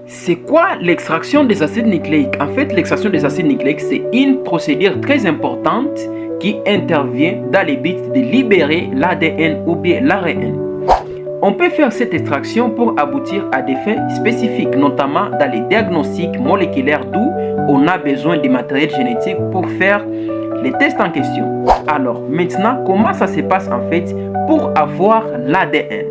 C'est quoi l'extraction des acides nucléiques? En fait, l'extraction des acides nucléiques, c'est une procédure très importante qui intervient dans le but de libérer l'ADN ou bien l'ARN. On peut faire cette extraction pour aboutir à des fins spécifiques, notamment dans les diagnostics moléculaires, d'où on a besoin de matériel génétique pour faire les tests en question. Alors maintenant, comment ça se passe en fait pour avoir l'ADN?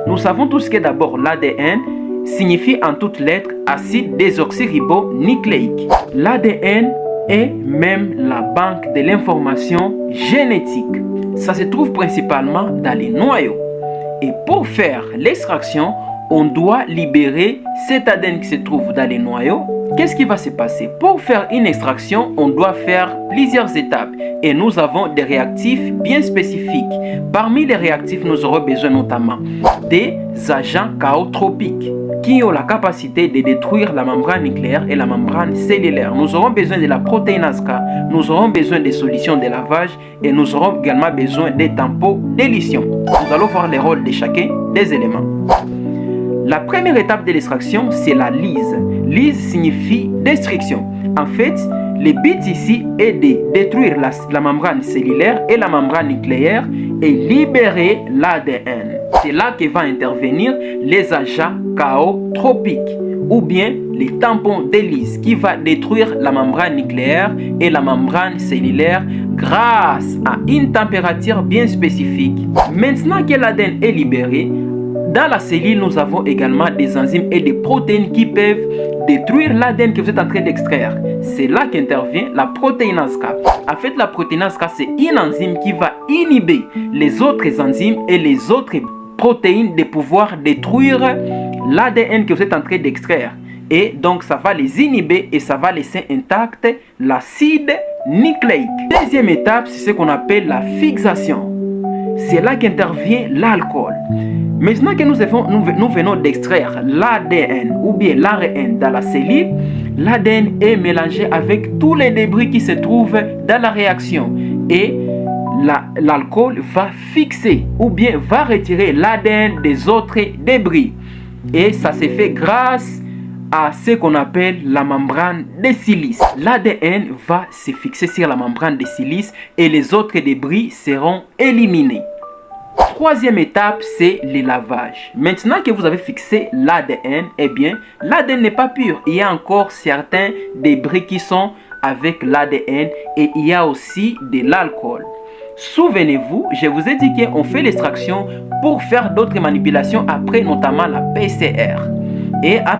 Nous savons tous que d'abord l'ADN signifie en toutes lettres acide désoxyribonucléique. L'ADN est même la banque de l'information génétique. Ça se trouve principalement dans les noyaux. Et pour faire l'extraction, on doit libérer cet ADN qui se trouve dans les noyaux. Qu'est-ce qui va se passer? Pour faire une extraction, on doit faire plusieurs étapes et nous avons des réactifs bien spécifiques. Parmi les réactifs, nous aurons besoin notamment des agents chaotropiques qui ont la capacité de détruire la membrane nucléaire et la membrane cellulaire. Nous aurons besoin de la protéinase K, nous aurons besoin des solutions de lavage et nous aurons également besoin des tampons d'élition. Nous allons voir les rôles de chacun des éléments. La première étape de l'extraction, c'est la lyse. Lyse signifie destruction. En fait, le but ici est de détruire la membrane cellulaire et la membrane nucléaire et libérer l'ADN. C'est là que va intervenir les agents chaotropiques ou bien les tampons d'Ellis qui va détruire la membrane nucléaire et la membrane cellulaire grâce à une température bien spécifique. Maintenant que l'ADN est libéré, dans la cellule, nous avons également des enzymes et des protéines qui peuvent détruire l'ADN que vous êtes en train d'extraire. C'est là qu'intervient la protéinase K. En fait, la protéinase K, c'est une enzyme qui va inhiber les autres enzymes et les autres protéines de pouvoir détruire l'ADN que vous êtes en train d'extraire. Et donc, ça va les inhiber et ça va laisser intact l'acide nucléique. Deuxième étape, c'est ce qu'on appelle la fixation. C'est là qu'intervient l'alcool. Maintenant que nous venons d'extraire l'ADN ou bien l'ARN dans la cellule, l'ADN est mélangé avec tous les débris qui se trouvent dans la réaction. Et l'alcool va fixer ou bien va retirer l'ADN des autres débris. Et ça se fait grâce à ce qu'on appelle la membrane de silice. L'ADN va se fixer sur la membrane de silice et les autres débris seront éliminés. Troisième étape, c'est le lavage. Maintenant que vous avez fixé l'ADN, eh bien, l'ADN n'est pas pur. Il y a encore certains débris qui sont avec l'ADN et il y a aussi de l'alcool. Souvenez-vous, je vous ai dit qu'on fait l'extraction pour faire d'autres manipulations après, notamment la PCR. Et